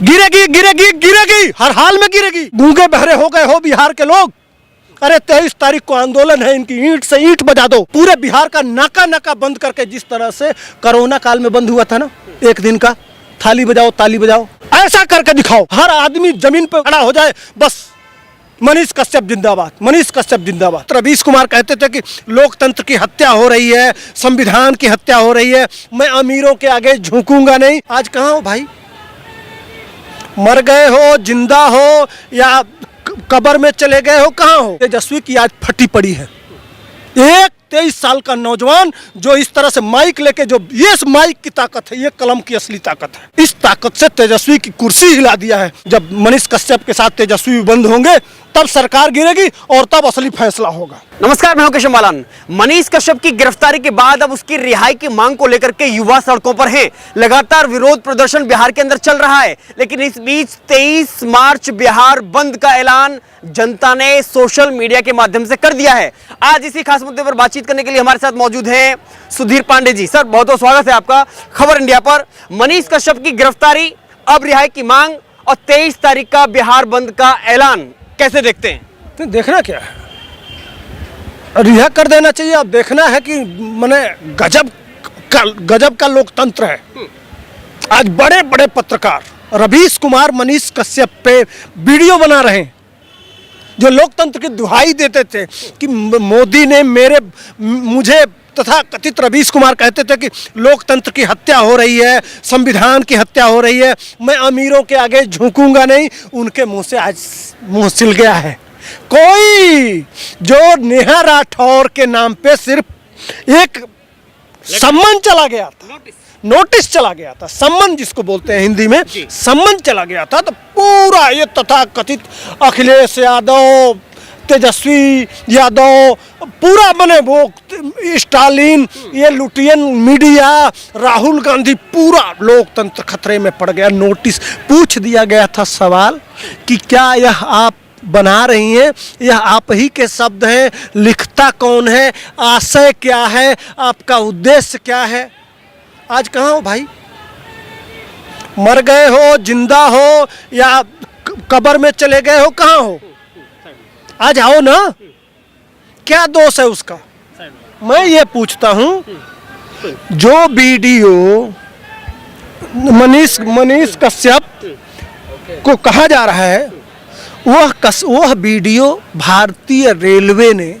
गिरेगी गिरेगी गिरेगी, हर हाल में गिरेगी। गूंगे बहरे हो गए हो बिहार के लोग। अरे 23 तारीख को आंदोलन है, इनकी ईंट से ईंट बजा दो। पूरे बिहार का नाका नाका बंद करके, जिस तरह से कोरोना काल में बंद हुआ था ना, एक दिन का थाली बजाओ ताली बजाओ, ऐसा करके दिखाओ। हर आदमी जमीन पे खड़ा हो जाए, बस मनीष कश्यप जिंदाबाद, मनीष कश्यप जिंदाबाद। रवीश कुमार कहते थे कि लोकतंत्र की हत्या हो रही है, संविधान की हत्या हो रही है, मैं अमीरों के आगे झुकूंगा नहीं। आज कहाँ हो भाई? मर गए हो, जिंदा हो, या कब्र में चले गए हो, कहाँ हो? तेजस्वी की आज फटी पड़ी है। एक 23 साल का नौजवान जो इस तरह से माइक लेके, जो ये माइक की ताकत है, ये कलम की असली ताकत है। इस ताकत से तेजस्वी की कुर्सी हिला दिया है। जब मनीष कश्यप के साथ तेजस्वी बंद होंगे, तब सरकार गिरेगी और तब असली फैसला होगा। नमस्कार, मैं हूं केशव मालान। मनीष कश्यप की गिरफ्तारी के बाद अब उसकी रिहाई की मांग को लेकर के युवा सड़कों पर हैं। लगातार विरोध प्रदर्शन बिहार के अंदर चल रहा है, लेकिन इस बीच 23 मार्च बिहार बंद का ऐलान जनता ने सोशल मीडिया के माध्यम से कर दिया है। आज इसी खास मुद्दे पर बातचीत करने के लिए हमारे साथ मौजूद हैं सुधीर पांडे जी। सर, बहुत बहुत स्वागत है आपका खबर इंडिया पर। मनीष कश्यप की गिरफ्तारी, अब रिहाई की मांग और 23 तारीख का बिहार बंद का ऐलान कैसे देखते हैं? तो देखना क्या है, रिहा कर देना चाहिए। अब देखना है कि माने गजब का लोकतंत्र है। आज बड़े बड़े पत्रकार रवीश कुमार मनीष कश्यप पे वीडियो बना रहे हैं, जो लोकतंत्र की दुहाई देते थे कि मोदी ने मुझे तथा कथित रवीश कुमार कहते थे कि लोकतंत्र की हत्या हो रही है, संविधान की हत्या हो रही है, मैं अमीरों के आगे झुकूंगा नहीं। उनके मुंह से आज मुंह सिल गया है। कोई जो नेहा राठौर के नाम पे सिर्फ एक सम्मन चला गया था, नोटिस चला गया था, सम्मन जिसको बोलते हैं हिंदी में, सम्मन चला गया था, तो पूरा ये तथा कथित अखिलेश यादव, तेजस्वी यादव, पूरा बने वो स्टालिन, ये लुटियन मीडिया, राहुल गांधी, पूरा लोकतंत्र खतरे में पड़ गया। नोटिस पूछ दिया गया था सवाल कि क्या यह आप बना रही हैं, यह आप ही के शब्द हैं, लिखता कौन है, आशय क्या है, आपका उद्देश्य क्या है? आज कहाँ हो भाई? मर गए हो, जिंदा हो, या कब्र में चले गए हो, कहाँ हो? आज आओ ना, क्या दोष है उसका? मैं ये पूछता हूँ, जो वीडियो मनीष कश्यप को कहा जा रहा है, वह वीडियो भारतीय रेलवे ने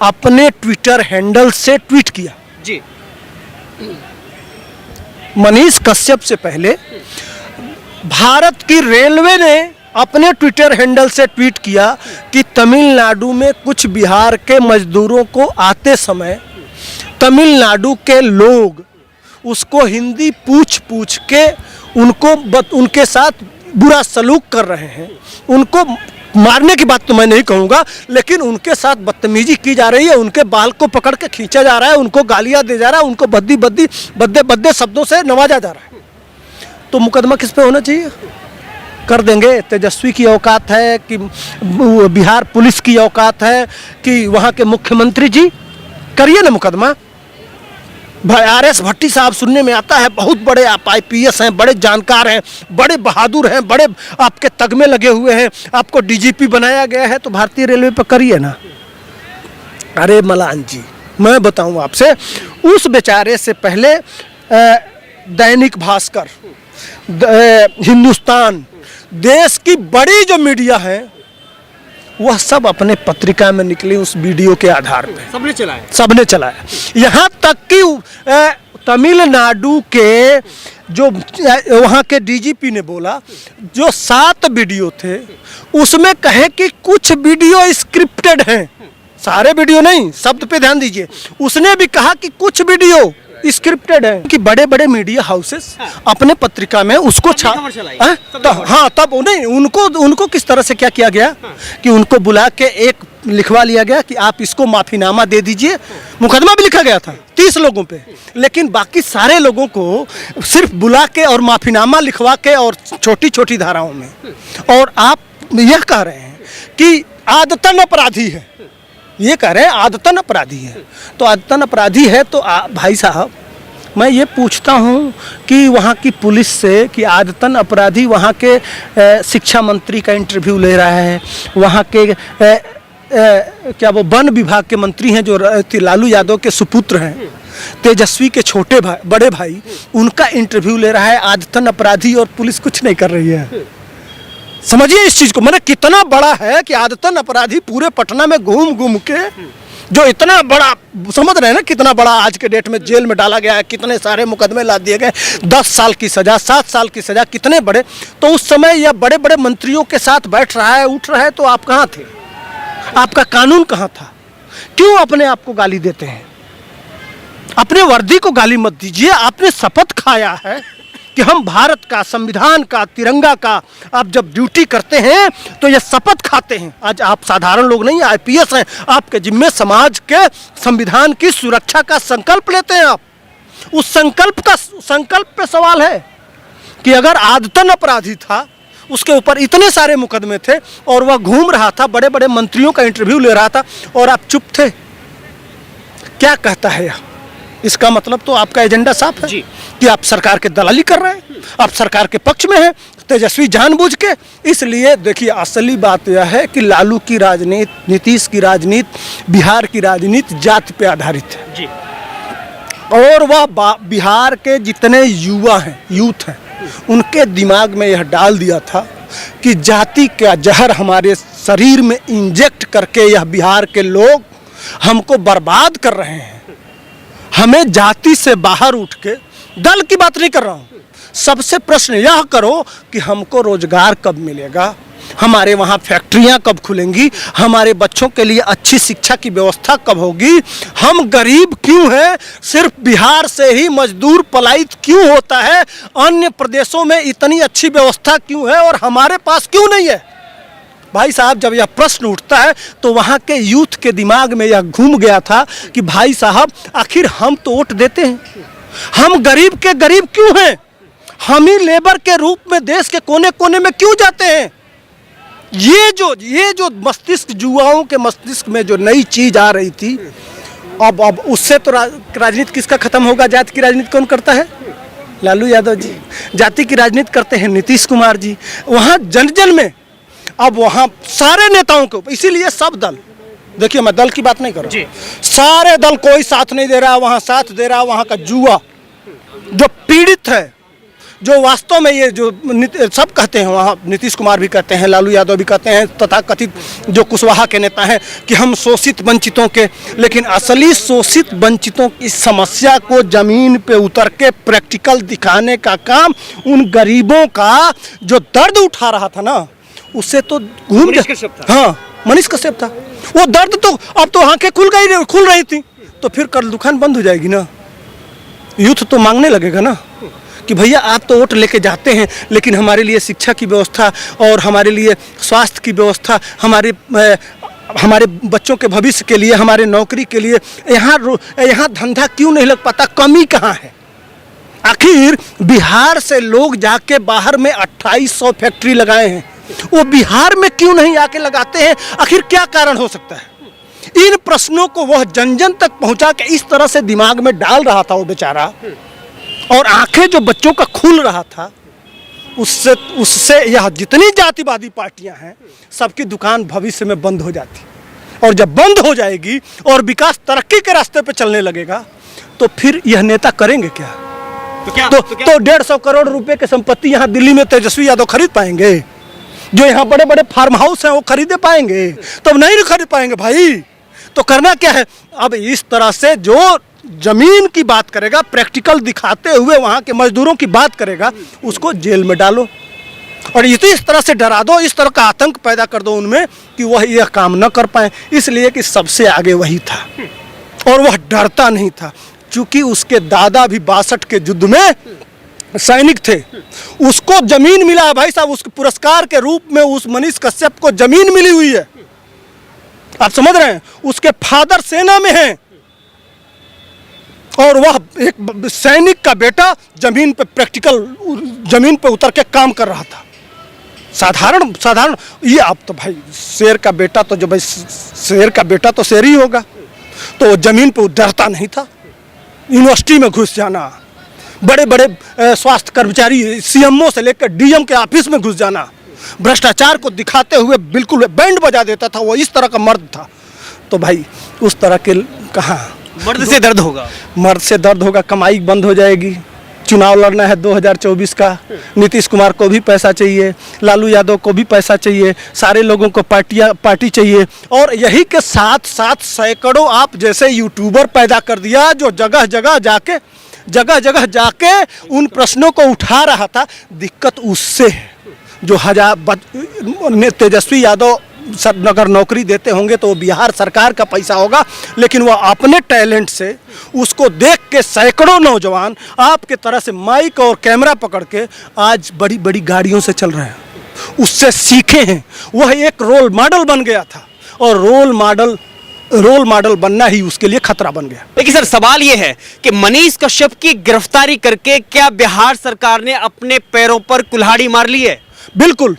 अपने ट्विटर हैंडल से ट्वीट किया जी। मनीष कश्यप से पहले भारत की रेलवे ने अपने ट्विटर हैंडल से ट्वीट किया कि तमिलनाडु में कुछ बिहार के मजदूरों को आते समय तमिलनाडु के लोग उसको हिंदी पूछ के उनके साथ बुरा सलूक कर रहे हैं। उनको मारने की बात तो मैं नहीं कहूँगा, लेकिन उनके साथ बदतमीजी की जा रही है, उनके बाल को पकड़ के खींचा जा रहा है, उनको गालियाँ दे जा रहा है, उनको बद्दे शब्दों से नवाजा जा रहा है। तो मुकदमा किस पे होना चाहिए? कर देंगे। तेजस्वी की औकात है कि बिहार पुलिस की औकात है कि वहाँ के मुख्यमंत्री जी? करिए ना मुकदमा। भाई RS भट्टी साहब सुनने में आता है बहुत बड़े आप IPS हैं, बड़े जानकार हैं, बड़े बहादुर हैं, बड़े आपके तगमे लगे हुए हैं, आपको DGP बनाया गया है, तो भारतीय रेलवे पर करिए ना। अरे मलान जी, मैं बताऊं आपसे, उस बेचारे से पहले दैनिक भास्कर, हिंदुस्तान, देश की बड़ी जो मीडिया है, वह सब अपने पत्रिका में निकली उस वीडियो के आधार पे। सबने चलाया। यहाँ तक कि तमिलनाडु के जो वहाँ के DGP ने बोला, जो 7 वीडियो थे उसमें कहे कि कुछ वीडियो स्क्रिप्टेड हैं, सारे वीडियो नहीं, शब्द पे ध्यान दीजिए। उसने भी कहा कि कुछ वीडियो स्क्रिप्टेड है, कि बड़े बड़े मीडिया हाउसेस अपने पत्रिका में उसको तब नहीं, उनको किस तरह से क्या किया गया कि उनको बुला के एक लिखवा लिया गया कि आप इसको माफीनामा दे दीजिए। मुकदमा भी लिखा गया था 30 लोगों पे, लेकिन बाकी सारे लोगों को सिर्फ बुला के और माफीनामा लिखवा के और छोटी छोटी धाराओं में। और आप यह कह रहे हैं कि आदतन अपराधी है, ये कह रहे हैं आदतन अपराधी है। तो आदतन अपराधी है तो भाई साहब मैं ये पूछता हूँ कि वहाँ की पुलिस से कि आदतन अपराधी वहाँ के शिक्षा मंत्री का इंटरव्यू ले रहा है, वहाँ के क्या वो वन विभाग के मंत्री हैं जो लालू यादव के सुपुत्र हैं, तेजस्वी के छोटे भाई बड़े भाई, उनका इंटरव्यू ले रहा है आदतन अपराधी, और पुलिस कुछ नहीं कर रही है। समझिए इस चीज को, मैंने कितना बड़ा है कि आदतन अपराधी पूरे पटना में घूम घूम के जो इतना बड़ा, समझ रहे हैं ना कितना बड़ा आज के डेट में जेल में डाला गया है, कितने सारे मुकदमे ला दिए गए, 10 साल की सजा, 7 साल की सजा, कितने बड़े। तो उस समय यह बड़े बड़े मंत्रियों के साथ बैठ रहा है, उठ रहा है, तो आप कहाँ थे? आपका कानून कहाँ था? क्यों अपने आप को गाली देते हैं? अपने वर्दी को गाली मत दीजिए। आपने शपथ खाया है कि हम भारत का, संविधान का, तिरंगा का, आप जब ड्यूटी करते हैं तो ये शपथ खाते हैं। आज आप साधारण लोग नहीं, आईपीएस हैं, आपके जिम्मे समाज के संविधान की सुरक्षा का संकल्प लेते हैं आप। उस संकल्प पे सवाल है कि अगर आदतन अपराधी था, उसके ऊपर इतने सारे मुकदमे थे और वह घूम रहा था, बड़े बड़े मंत्रियों का इंटरव्यू ले रहा था और आप चुप थे, क्या कहता है यह? इसका मतलब तो आपका एजेंडा साफ है कि आप सरकार के दलाली कर रहे हैं, आप सरकार के पक्ष में हैं, तेजस्वी जानबूझ के। इसलिए देखिए, असली बात यह है कि लालू की राजनीति, नीतीश की राजनीति, बिहार की राजनीति जाति पे आधारित है जी। और वह बिहार के जितने युवा हैं, यूथ हैं, उनके दिमाग में यह डाल दिया था कि जाति का जहर हमारे शरीर में इंजेक्ट करके यह बिहार के लोग हमको बर्बाद कर रहे हैं। हमें जाति से बाहर उठ के, दल की बात नहीं कर रहा हूँ, सबसे प्रश्न यह करो कि हमको रोजगार कब मिलेगा, हमारे वहाँ फैक्ट्रियाँ कब खुलेंगी, हमारे बच्चों के लिए अच्छी शिक्षा की व्यवस्था कब होगी, हम गरीब क्यों हैं, सिर्फ बिहार से ही मजदूर पलायित क्यों होता है, अन्य प्रदेशों में इतनी अच्छी व्यवस्था क्यों है और हमारे पास क्यों नहीं है। भाई साहब, जब यह प्रश्न उठता है तो वहाँ के यूथ के दिमाग में यह घूम गया था कि भाई साहब, आखिर हम तो वोट देते हैं, हम गरीब के गरीब क्यों हैं, हम ही लेबर के रूप में देश के कोने कोने में क्यों जाते हैं। ये जो मस्तिष्क, युवाओं के मस्तिष्क में जो नई चीज आ रही थी, अब उससे तो राजनीति किसका खत्म होगा? जाति की राजनीति कौन करता है? लालू यादव जी। जाति की राजनीति करते हैं नीतीश कुमार जी। वहाँ जन जन में, अब वहाँ सारे नेताओं को, इसीलिए सब दल, देखिए मैं दल की बात नहीं कर रहा, सारे दल कोई साथ नहीं दे रहा, वहाँ साथ दे रहा वहाँ का युवा जो पीड़ित है, जो वास्तव में ये जो सब कहते हैं, वहाँ नीतीश कुमार भी कहते हैं, लालू यादव भी कहते हैं, तथा कथित जो कुशवाहा के नेता हैं कि हम शोषित वंचितों के, लेकिन असली शोषित वंचितों की समस्या को जमीन पे उतर के प्रैक्टिकल दिखाने का काम उन गरीबों का जो दर्द उठा रहा था ना, उससे तो घूम गया। हाँ, मनीष कश्यप था। वो दर्द तो अब तो आंखें खुल रही थी, तो फिर कल दुकान बंद हो जाएगी ना, यूथ तो मांगने लगेगा ना कि भैया आप तो वोट लेके जाते हैं, लेकिन हमारे लिए शिक्षा की व्यवस्था और हमारे लिए स्वास्थ्य की व्यवस्था, हमारे बच्चों के भविष्य के लिए, हमारे नौकरी के लिए यहाँ धंधा क्यों नहीं लग पाता, कमी कहाँ है? आखिर बिहार से लोग जाके बाहर में 2800 फैक्ट्री लगाए हैं, वो बिहार में क्यों नहीं आके लगाते हैं? आखिर क्या कारण हो सकता है? इन प्रश्नों को वह जन जन तक पहुंचा के इस तरह से दिमाग में डाल रहा था वो बेचारा, और आंखें जो बच्चों का खुल रहा था, उससे यह जितनी जातिवादी पार्टियां हैं, सबकी दुकान भविष्य में बंद हो जाती, और जब बंद हो जाएगी और विकास तरक्की के रास्ते पे चलने लगेगा, तो फिर यह नेता करेंगे क्या? तो 150 करोड़ रुपए की संपत्ति यहाँ दिल्ली में तेजस्वी यादव खरीद पाएंगे? जो यहाँ बड़े बड़े फार्म हाउस हैं वो खरीदे पाएंगे? तो नहीं खरीद पाएंगे भाई। तो करना क्या है? अब इस तरह से जो जमीन की बात करेगा, प्रैक्टिकल दिखाते हुए वहाँ के मजदूरों की बात करेगा, उसको जेल में डालो और इस तरह से डरा दो, इस तरह का आतंक पैदा कर दो उनमें कि वह यह काम न कर पाए, इसलिए कि सबसे आगे वही था और वह डरता नहीं था, क्योंकि उसके दादा भी 62 के युद्ध में सैनिक थे, उसको जमीन मिला है भाई साहब, उसके पुरस्कार के रूप में उस मनीष कश्यप को जमीन मिली हुई है। आप समझ रहे हैं? उसके फादर सेना में हैं और वह एक सैनिक का बेटा जमीन पे प्रैक्टिकल जमीन पे उतर के काम कर रहा था। साधारण ये आप तो भाई शेर का बेटा तो जो भाई शेर का बेटा तो शेर ही होगा, तो जमीन पे डरता नहीं था। यूनिवर्सिटी में घुस जाना, बड़े बड़े स्वास्थ्य कर्मचारी सीएमओ से लेकर डीएम के ऑफिस में घुस जाना, भ्रष्टाचार को दिखाते हुए बिल्कुल बैंड बजा देता था, वो इस तरह का मर्द था। तो भाई उस तरह के कहाँ मर्द से दर्द होगा, मर्द से दर्द होगा, कमाई बंद हो जाएगी। चुनाव लड़ना है 2024 का, नीतीश कुमार को भी पैसा चाहिए, लालू यादव को भी पैसा चाहिए, सारे लोगों को पार्टी चाहिए। और यही के साथ साथ सैकड़ों आप जैसे यूट्यूबर पैदा कर दिया जो जगह जगह जाके उन प्रश्नों को उठा रहा था। दिक्कत उससे है जो तेजस्वी यादव अगर नौकरी देते होंगे तो वो बिहार सरकार का पैसा होगा, लेकिन वो अपने टैलेंट से उसको देख के सैकड़ों नौजवान आपके तरह से माइक और कैमरा पकड़ के आज बड़ी बड़ी गाड़ियों से चल रहे हैं, उससे सीखे हैं। वह एक रोल मॉडल बन गया था और रोल मॉडल बनना ही उसके लिए खतरा बन गया। लेकिन सर सवाल ये है कि मनीष कश्यप की गिरफ्तारी करके क्या बिहार सरकार ने अपने पैरों पर कुल्हाड़ी मार ली है? बिल्कुल।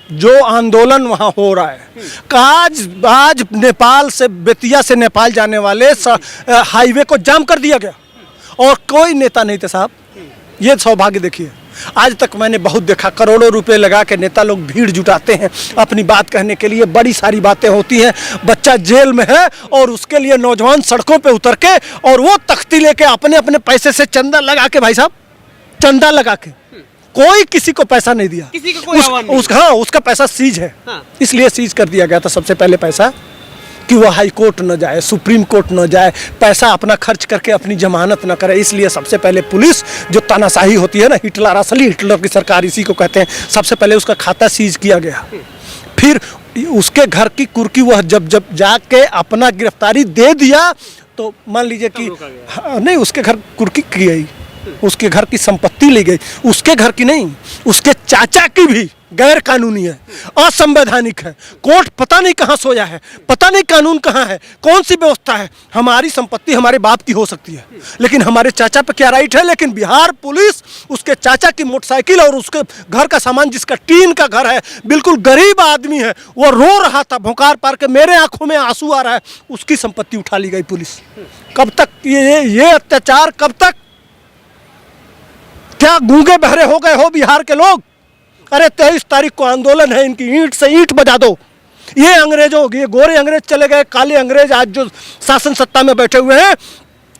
जो आंदोलन वहाँ हो रहा है, आज नेपाल से, बेतिया से नेपाल जाने वाले हाईवे को जाम कर दिया गया और कोई नेता नहीं थे साहब। ये सौभाग्य देखिए, आज तक मैंने बहुत देखा, करोड़ों रुपए लगा के नेता लोग भीड़ जुटाते हैं अपनी बात कहने के लिए, बड़ी सारी बातें होती हैं। बच्चा जेल में है और उसके लिए नौजवान सड़कों पे उतर के और वो तख्ती लेके अपने अपने पैसे से चंदा लगा के, भाई साहब चंदा लगा के, कोई किसी को पैसा नहीं दिया, किसी को कोई आह्वान नहीं। उसका पैसा सीज है। हाँ। इसलिए सीज कर दिया गया था सबसे पहले पैसा, कि वो हाई कोर्ट न जाए, सुप्रीम कोर्ट न जाए, पैसा अपना खर्च करके अपनी जमानत न करे। इसलिए सबसे पहले पुलिस, जो तानाशाही होती है ना, हिटलर, असली हिटलर की सरकार इसी को कहते हैं, सबसे पहले उसका खाता सीज किया गया। फिर उसके घर की कुर्की वह जब जाके अपना गिरफ्तारी दे दिया तो मान लीजिए कि नहीं, उसके घर कुर्की की गई, उसके घर की संपत्ति ली गई, उसके घर की नहीं, उसके चाचा की भी गैर कानूनी है, असंवैधानिक है। कोर्ट पता नहीं कहाँ सोया है, पता नहीं कानून कहाँ है, कौन सी व्यवस्था है। हमारी संपत्ति हमारे बाप की हो सकती है, लेकिन हमारे चाचा पे क्या राइट है? लेकिन बिहार पुलिस उसके चाचा की मोटरसाइकिल और उसके घर का सामान, जिसका टीन का घर है, बिल्कुल गरीब आदमी है, वो रो रहा था भौंकार पार के, मेरे आंखों में आंसू आ रहा है, उसकी संपत्ति उठा ली गई पुलिस। कब तक ये अत्याचार, कब तक? क्या गूंगे बहरे हो गए हो बिहार के लोग? अरे 23 तारीख को आंदोलन है, इनकी ईंट से ईंट बजा दो। ये अंग्रेजों, ये गोरे अंग्रेज चले गए, काले अंग्रेज आज जो शासन सत्ता में बैठे हुए हैं,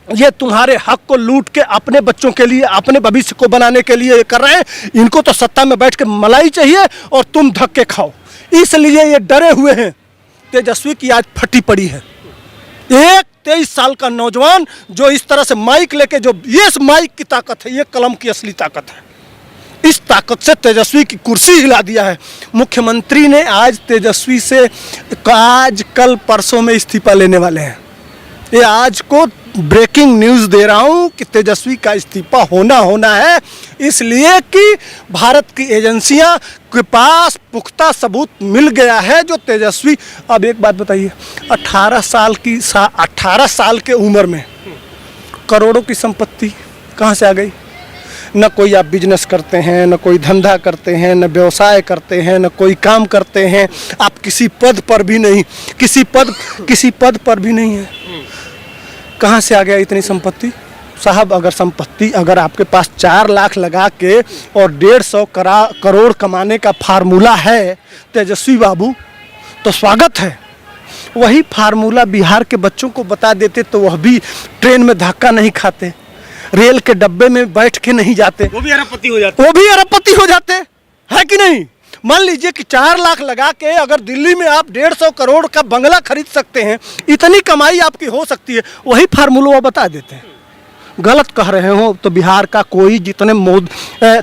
ये तुम्हारे हक को लूट के अपने बच्चों के लिए, अपने भविष्य को बनाने के लिए ये कर रहे हैं। इनको तो सत्ता में बैठ के मलाई चाहिए और तुम धक्के खाओ, इसलिए ये डरे हुए हैं। तेजस्वी की आज फटी पड़ी है। एक 23 साल का नौजवान जो इस तरह से माइक लेके, जो ये माइक की ताकत है, ये कलम की असली ताकत है। इस ताकत से तेजस्वी की कुर्सी हिला दिया है। मुख्यमंत्री ने आज तेजस्वी से आज कल परसों में इस्तीफा लेने वाले हैं। ये आज को ब्रेकिंग न्यूज़ दे रहा हूं कि तेजस्वी का इस्तीफा होना है, इसलिए कि भारत की एजेंसियां के पास पुख्ता सबूत मिल गया है जो तेजस्वी। अब एक बात बताइए, 18 साल के उम्र में करोड़ों की संपत्ति कहाँ से आ गई? न कोई आप बिजनेस करते हैं, न कोई धंधा करते हैं, न व्यवसाय करते हैं, न कोई काम करते हैं, आप किसी पद पर भी नहीं, किसी पद पर भी नहीं है। कहाँ से आ गया इतनी संपत्ति? साहब अगर आपके पास 4 लाख लगा के और 150 करोड़ कमाने का फार्मूला है तेजस्वी बाबू, तो स्वागत है। वही फार्मूला बिहार के बच्चों को बता देते तो वह भी ट्रेन में धक्का नहीं खाते, रेल के डब्बे में बैठ के नहीं जाते, वो भी अरबपति हो जाते है कि नहीं? मान लीजिए कि 4 लाख लगा के अगर दिल्ली में आप 150 करोड़ का बंगला खरीद सकते हैं, इतनी कमाई आपकी हो सकती है, वही फार्मूला बता देते हैं। गलत कह रहे हो तो बिहार का कोई, जितने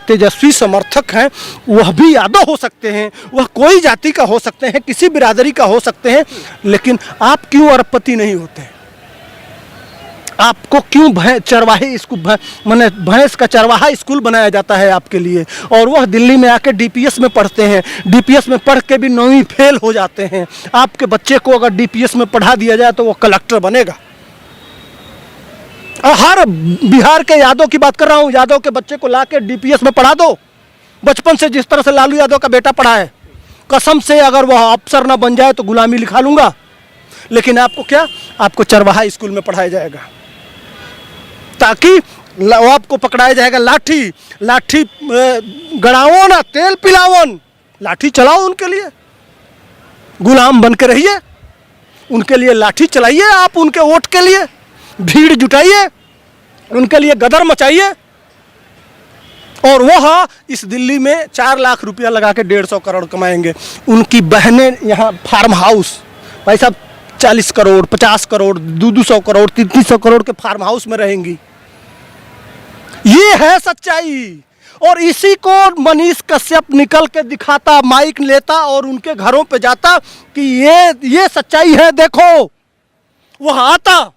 तेजस्वी समर्थक हैं वह भी यादव हो सकते हैं, वह कोई जाति का हो सकते हैं, किसी बिरादरी का हो सकते हैं, लेकिन आप क्यों अरबपति नहीं होते? आपको क्यों चरवाहे स्कूल, माने भैंस का चरवाहा स्कूल बनाया जाता है आपके लिए, और वह दिल्ली में आके डीपीएस में पढ़ते हैं, डीपीएस में पढ़ के भी 9वीं फेल हो जाते हैं। आपके बच्चे को अगर डीपीएस में पढ़ा दिया जाए तो वो कलेक्टर बनेगा। हर बिहार के यादव की बात कर रहा हूँ, यादव के बच्चे को ला के डीपीएस में पढ़ा दो, बचपन से जिस तरह से लालू यादव का बेटा पढ़ा है। कसम से अगर वह अफसर ना बन जाए तो गुलामी लिखा लूंगा, लेकिन आपको क्या, आपको चरवाहा स्कूल में पढ़ाया जाएगा, ताकि वो आपको पकड़ाया जाएगा, लाठी गड़ाओ ना, तेल पिलाओ, लाठी चलाओ उनके लिए, गुलाम बन के रहिए, उनके लिए लाठी चलाइए, आप उनके वोट के लिए भीड़ जुटाइए, उनके लिए गदर मचाइए। और वह इस दिल्ली में 4 लाख रुपया लगा के 150 करोड़ कमाएंगे। उनकी बहनें यहाँ फार्म हाउस, भाई साहब 40 करोड़ 50 करोड़ 200 करोड़ 300 करोड़ के फार्म हाउस में रहेंगी। ये है सच्चाई। और इसी को मनीष कश्यप निकल के दिखाता, माइक लेता और उनके घरों पे जाता कि ये सच्चाई है, देखो। वह आता,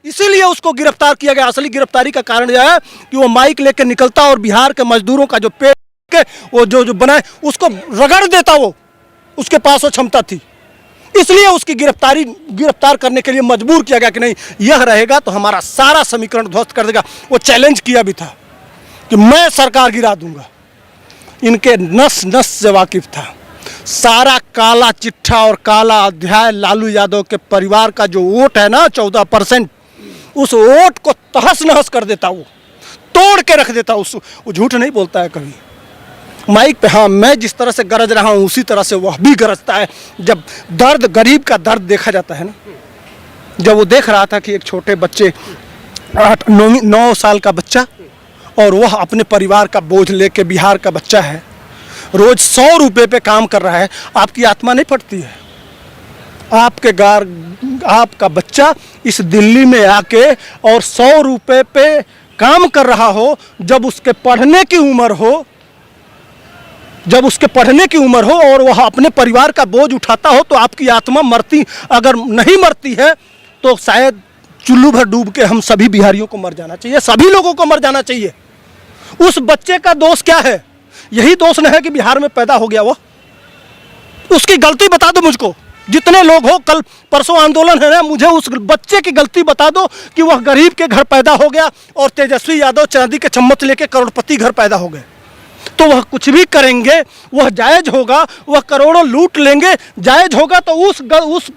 इसीलिए उसको गिरफ्तार किया गया। असली गिरफ्तारी का कारण यह है कि वो माइक लेके निकलता और बिहार के मजदूरों का जो पेट के वो जो बनाए उसको रगड़ देता। वो उसके पास वो क्षमता थी, इसलिए उसकी गिरफ्तार करने के लिए मजबूर किया गया कि नहीं, यह रहेगा तो हमारा सारा समीकरण ध्वस्त कर देगा। वो चैलेंज किया भी था कि मैं सरकार गिरा दूंगा। इनके नस नस से वाकिफ था। सारा काला चिट्ठा और काला अध्याय लालू यादव के परिवार का जो वोट है ना 14%, उस वोट को तहस नहस कर देता, वो तोड़ के रख देता। वो झूठ नहीं बोलता है कभी माइक पे। हाँ, मैं जिस तरह से गरज रहा हूँ उसी तरह से वह भी गरजता है। जब दर्द, गरीब का दर्द देखा जाता है ना, जब वो देख रहा था कि एक छोटे बच्चे 9 साल का बच्चा और वह अपने परिवार का बोझ लेके, बिहार का बच्चा है, रोज 100 रुपये पे काम कर रहा है, आपकी आत्मा नहीं फटती है? आपका बच्चा इस दिल्ली में आके और 100 रुपये पे काम कर रहा हो, जब उसके पढ़ने की उम्र हो और वह अपने परिवार का बोझ उठाता हो, तो आपकी आत्मा मरती, अगर नहीं मरती है तो शायद चुल्लू भर डूब के हम सभी बिहारियों को मर जाना चाहिए, सभी लोगों को मर जाना चाहिए। उस बच्चे का दोष क्या है? यही दोष न है कि बिहार में पैदा हो गया वो? उसकी गलती बता दो मुझको। जितने लोग हो, कल परसों आंदोलन है ना, मुझे उस बच्चे की गलती बता दो कि वह गरीब के घर पैदा हो गया और तेजस्वी यादव चांदी के चम्मच लेके करोड़पति घर पैदा हो गए। तो वह कुछ भी करेंगे, वह जायज होगा, वह करोड़ों लूट लेंगे, जायज होगा। तो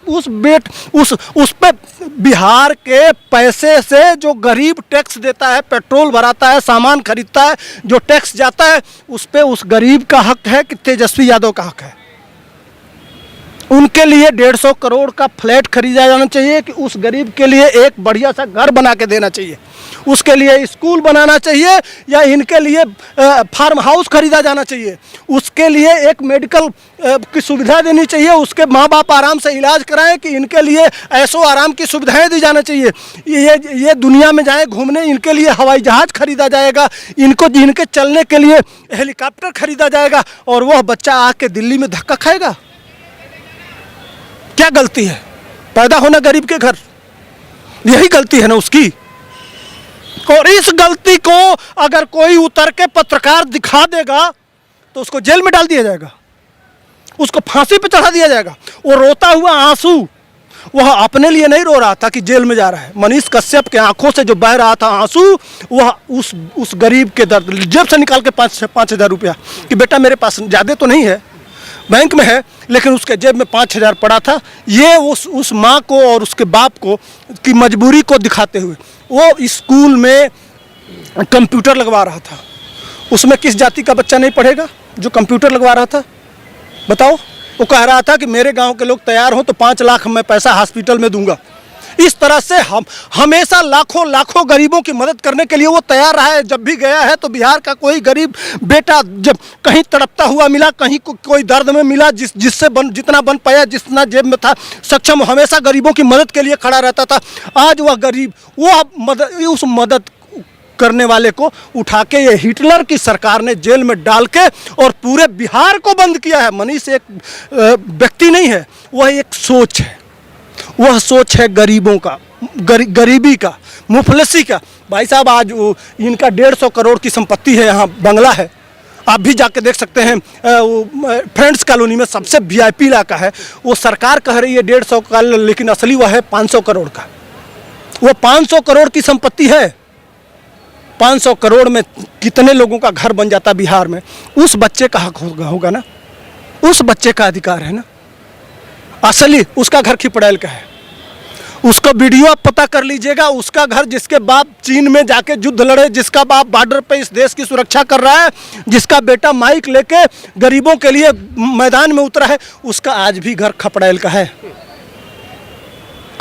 उस पे बिहार के पैसे से जो गरीब टैक्स देता है, पेट्रोल भराता है, सामान खरीदता है, जो टैक्स जाता है, उस पे उस गरीब का हक है कि तेजस्वी यादव का हक है? उनके लिए 150 करोड़ का फ्लैट खरीदा जाना चाहिए कि उस गरीब के लिए एक बढ़िया सा घर बना के देना चाहिए, उसके लिए स्कूल बनाना चाहिए, या इनके लिए फार्म हाउस खरीदा जाना चाहिए, उसके लिए एक मेडिकल की सुविधा देनी चाहिए, उसके माँ बाप आराम से इलाज कराएं, कि इनके लिए ऐशो आराम की सुविधाएं दी जाना चाहिए। ये दुनिया में जाएं घूमने, इनके लिए हवाई जहाज खरीदा जाएगा, इनके चलने के लिए हेलीकॉप्टर खरीदा जाएगा, और वह बच्चा आके दिल्ली में धक्का खाएगा? क्या गलती है? पैदा होना गरीब के घर, यही गलती है ना उसकी। और इस गलती को अगर कोई उतर के पत्रकार दिखा देगा तो उसको जेल में डाल दिया जाएगा, उसको फांसी पे चढ़ा दिया जाएगा। वो रोता हुआ आंसू, वह अपने लिए नहीं रो रहा था कि जेल में जा रहा है। मनीष कश्यप के आंखों से जो बह रहा था आंसू, वह उस गरीब के दर्द, जेब से निकाल के 5,000 रुपया कि बेटा मेरे पास ज़्यादा तो नहीं है, बैंक में है, लेकिन उसके जेब में 5,000 पड़ा था। ये उस माँ को और उसके बाप को की मजबूरी को दिखाते हुए वो स्कूल में कंप्यूटर लगवा रहा था। उसमें किस जाति का बच्चा नहीं पढ़ेगा जो कंप्यूटर लगवा रहा था? बताओ। वो कह रहा था कि मेरे गांव के लोग तैयार हो तो 5 लाख मैं पैसा हॉस्पिटल में दूंगा। इस तरह से हम हमेशा लाखों गरीबों की मदद करने के लिए वो तैयार रहा है। जब भी गया है तो बिहार का कोई गरीब बेटा जब कहीं तड़पता हुआ मिला, कहीं कोई दर्द में मिला, जिससे जितना बन पाया, जितना जेब में था सक्षम, हमेशा गरीबों की मदद के लिए खड़ा रहता था। आज वह गरीब, उस मदद करने वाले को उठा के ये हिटलर की सरकार ने जेल में डाल के और पूरे बिहार को बंद किया है। मनीष एक व्यक्ति नहीं है, वह एक सोच है। वह सोच है गरीबों का, गरीबी का, मुफलसी का। भाई साहब, आज इनका 150 करोड़ की संपत्ति है, यहाँ बंगला है, आप भी जाके देख सकते हैं। फ्रेंड्स कॉलोनी में सबसे VIP इलाका है। वो सरकार कह रही है 150 का, लेकिन असली वह है 500 करोड़ का। वो 500 करोड़ की संपत्ति है। 500 करोड़ में कितने लोगों का घर बन जाता बिहार में? उस बच्चे का हक होगा ना, उस बच्चे का अधिकार है ना। असली उसका घर खिपड़ैल का है, उसका वीडियो आप पता कर लीजिएगा। उसका घर, जिसके बाप चीन में जाके युद्ध लड़े, जिसका बाप बॉर्डर पे इस देश की सुरक्षा कर रहा है, जिसका बेटा माइक लेके गरीबों के लिए मैदान में उतरा है, उसका आज भी घर खपड़ैल का है।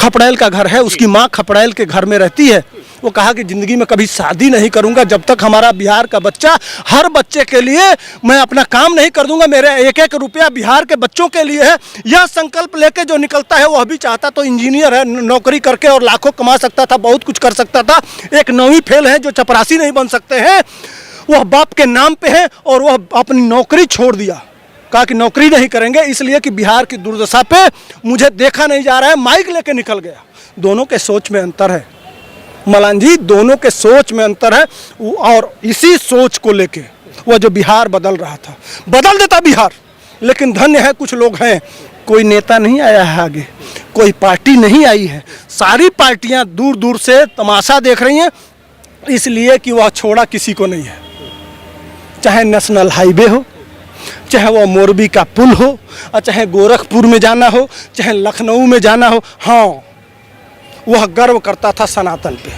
खपड़ैल का घर है, उसकी माँ खपड़ैल के घर में रहती है। वो कहा कि ज़िंदगी में कभी शादी नहीं करूंगा जब तक हमारा बिहार का बच्चा, हर बच्चे के लिए मैं अपना काम नहीं कर दूंगा, मेरे एक एक रुपया बिहार के बच्चों के लिए है। यह संकल्प लेके जो निकलता है, वह भी चाहता तो इंजीनियर है, नौकरी करके और लाखों कमा सकता था, बहुत कुछ कर सकता था। एक 9वीं फेल है जो चपरासी नहीं बन सकते हैं, वह बाप के नाम पे है और वह अपनी नौकरी छोड़ दिया। कहा कि नौकरी नहीं करेंगे, इसलिए कि बिहार की दुर्दशा पे मुझे देखा नहीं जा रहा है, माइक लेके निकल गया। दोनों के सोच में अंतर है मलान जी, दोनों के सोच में अंतर है। और इसी सोच को लेके वह जो बिहार बदल रहा था, बदल देता बिहार। लेकिन धन्य है, कुछ लोग हैं, कोई नेता नहीं आया है आगे, कोई पार्टी नहीं आई है, सारी पार्टियां दूर दूर से तमाशा देख रही हैं, इसलिए कि वह छोड़ा किसी को नहीं है। चाहे नेशनल हाईवे हो, चाहे वो मोरबी का पुल हो, और चाहे गोरखपुर में जाना हो, चाहे लखनऊ में जाना हो। हाँ, वह गर्व करता था सनातन पे।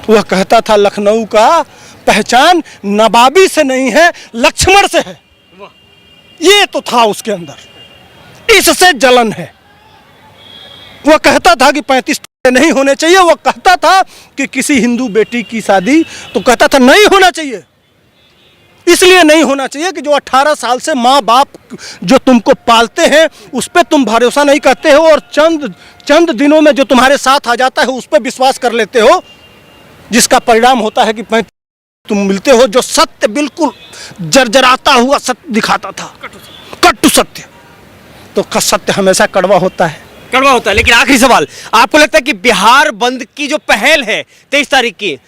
वह कहता था लखनऊ का पहचान नवाबी से नहीं है, लक्ष्मण से है। ये तो था उसके अंदर, इससे जलन है। वह कहता था कि 35 नहीं होने चाहिए। वह कहता था कि किसी हिंदू बेटी की शादी, तो कहता था नहीं होना चाहिए। इसलिए नहीं होना चाहिए कि जो 18 साल से माँ बाप जो तुमको पालते हैं उस पर तुम भरोसा नहीं करते हो, और चंद दिनों में जो तुम्हारे साथ आ जाता है उस पर विश्वास कर लेते हो, जिसका परिणाम होता है कि तुम मिलते हो जो सत्य, बिल्कुल जर्जराता हुआ सत्य दिखाता था, कटु सत्य। तो सत्य हमेशा कड़वा होता है, कड़वा होता है। लेकिन आखिरी सवाल, आपको लगता है कि बिहार बंद की जो पहल है 23 तारीख की,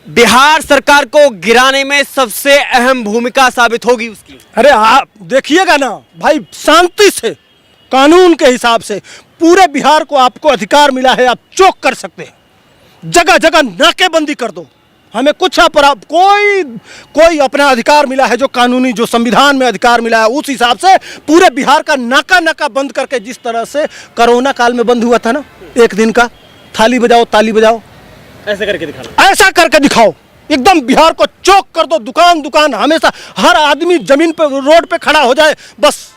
बिहार सरकार को गिराने में सबसे अहम भूमिका साबित होगी उसकी? अरे आप देखिएगा ना भाई, शांति से, कानून के हिसाब से पूरे बिहार को आपको अधिकार मिला है, आप चौक कर सकते हैं। जगह जगह नाकेबंदी कर दो, हमें कुछ अपराध, कोई अपना अधिकार मिला है जो कानूनी, जो संविधान में अधिकार मिला है, उस हिसाब से पूरे बिहार का नाका बंद करके, जिस तरह से कोरोना काल में बंद हुआ था ना, एक दिन का, थाली बजाओ ताली बजाओ, ऐसा करके दिखाना, ऐसा करके दिखाओ, एकदम बिहार को चौक कर दो। दुकान हमेशा हर आदमी जमीन पे, रोड पे खड़ा हो जाए, बस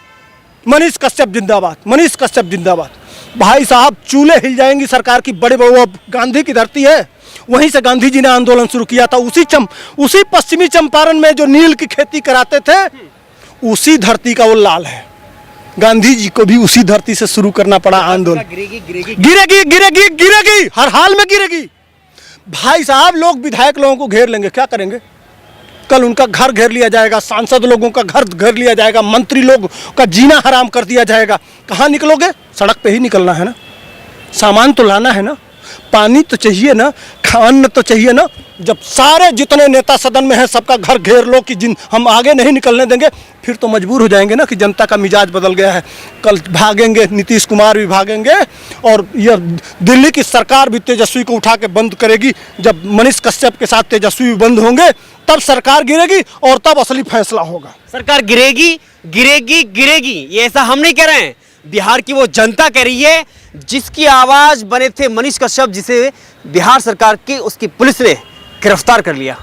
मनीष कश्यप जिंदाबाद, मनीष कश्यप जिंदाबाद। भाई साहब, चूल्हे हिल जाएंगी सरकार की। बड़े वो गांधी की धरती है, वहीं से गांधी जी ने आंदोलन शुरू किया था। उसी पश्चिमी चंपारण में जो नील की खेती कराते थे, उसी धरती का वो लाल है। गांधी जी को भी उसी धरती से शुरू करना पड़ा आंदोलन। गिरेगी, हर हाल में गिरेगी। भाई साहब, लोग विधायक लोगों को घेर लेंगे, क्या करेंगे? कल उनका घर घेर लिया जाएगा, सांसद लोगों का घर घेर लिया जाएगा, मंत्री लोग का जीना हराम कर दिया जाएगा। कहाँ निकलोगे? सड़क पे ही निकलना है ना, सामान तो लाना है ना, पानी तो चाहिए ना, अन्न तो चाहिए ना। जब सारे जितने नेता सदन में हैं सबका घर घेर लो कि हम आगे नहीं निकलने देंगे, फिर तो मजबूर हो जाएंगे ना कि जनता का मिजाज बदल गया है। कल भागेंगे, नीतीश कुमार भी भागेंगे, और यह दिल्ली की सरकार भी तेजस्वी को उठा के बंद करेगी। जब मनीष कश्यप के साथ तेजस्वी भी बंद होंगे, तब सरकार गिरेगी और तब असली फैसला होगा। सरकार गिरेगी, ये ऐसा हम नहीं कह रहे हैं, बिहार की वो जनता कह रही है, जिसकी आवाज बने थे मनीष कश्यप, जिसे बिहार सरकार की उसकी पुलिस ने गिरफ्तार कर लिया।